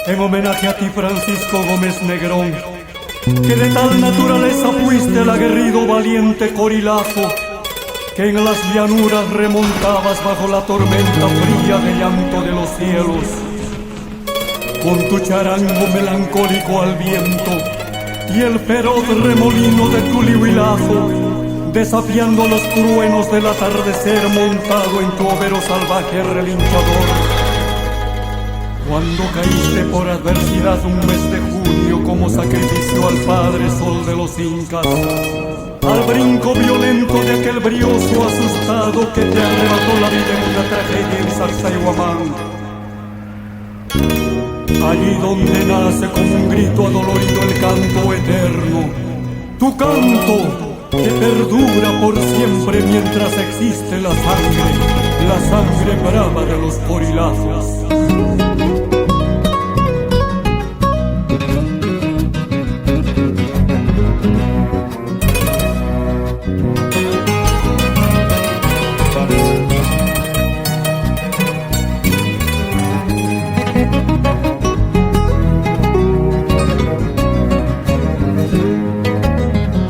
en homenaje a ti, Francisco Gómez Negrón, que de tal naturaleza fuiste el aguerrido valiente corilazo, que en las llanuras remontabas bajo la tormenta fría de llanto de los cielos, con tu charango melancólico al viento y el feroz remolino de tu lihuilazo, desafiando los truenos del atardecer montado en tu overo salvaje relinchador. Cuando caíste por adversidad un mes de junio como sacrificio al Padre Sol de los Incas, al brinco violento de aquel brioso asustado que te arrebató la vida en una tragedia en Sacsayhuamán. Allí donde nace como un grito adolorido el canto eterno, tu canto que perdura por siempre mientras existe la sangre brava de los corilazos.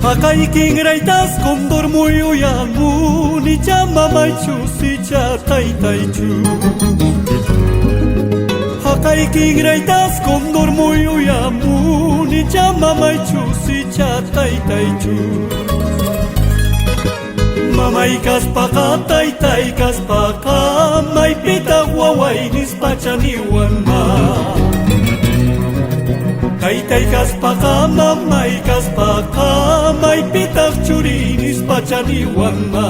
Hakaikin graitas kondor muyu yangu ni chama maichu si cha tai tai chu. Hakaikin graitas kondor muyu yangu ni chama maichu si cha tai tai chu. Mamai kaspaka tai tai kaspaka mai pita wawai nispachani wanma. Tai kaspaka mamai kaspaka mai pitak churinis pachani wanma.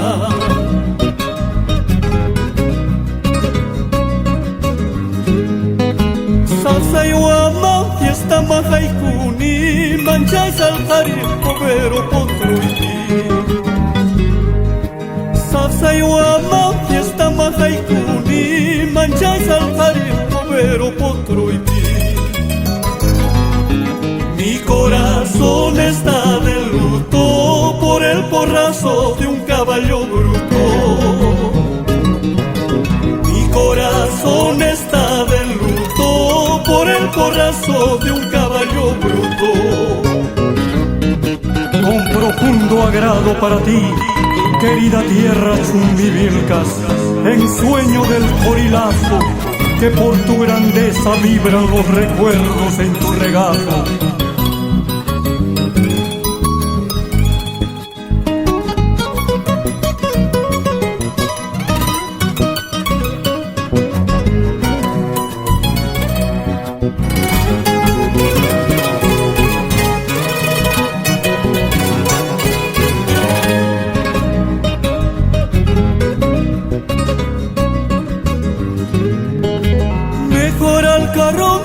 Sacsayhuamán fiesta mahaikuni manchay saltarir povero potruiti. Sacsayhuamán fiesta mahaikuni manchay saltarir povero potruiti. Mi corazón está de luto por el porrazo de un caballo bruto. Mi corazón está de luto por el porrazo de un caballo bruto. Con profundo agrado para ti, querida tierra Chumbivilcas, ensueño del corilazo, que por tu grandeza vibran los recuerdos en tu regazo.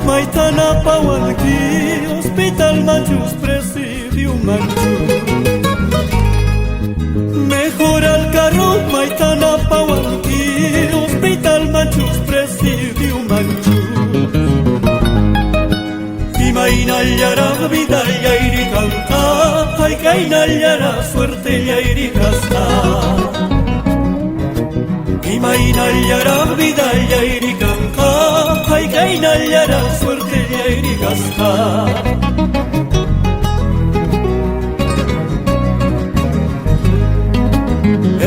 Maitana Pawanki, Hospital Manchus, Presidium Manchus. Mejor al carro, Maitana Pawanki, Hospital Manchus, Presidium Manchus. Imaina yara vida yairi canta, hay kaina yara suerte yairi casta. Imaina yara vida yairi canta, hay kaina yara suerte yairi casta.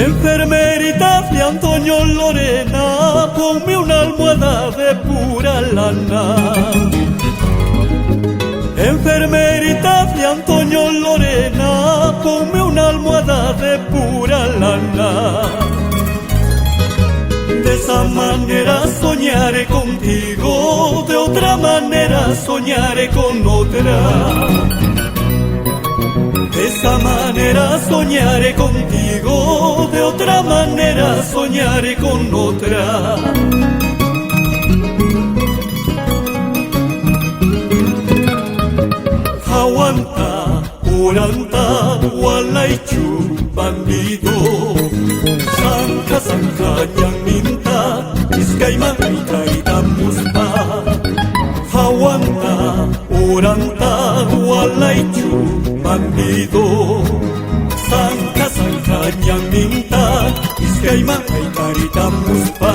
Enfermerita de Antonio Lorena, ponme una almohada de pura lana. Enfermerita de Antonio Lorena, ponme una almohada de pura lana. De esa manera soñaré contigo, de otra manera soñaré con otra. De esa manera soñaré contigo, de otra manera soñaré con otra. Aguanta, uranta, walaichu, bandido. Sangka sangka yang minta, iskaiman itaita muspa. Aguanta, uranta, walaichu, bandido. Sangka sangka yang minta, iskaiman itaita muspa.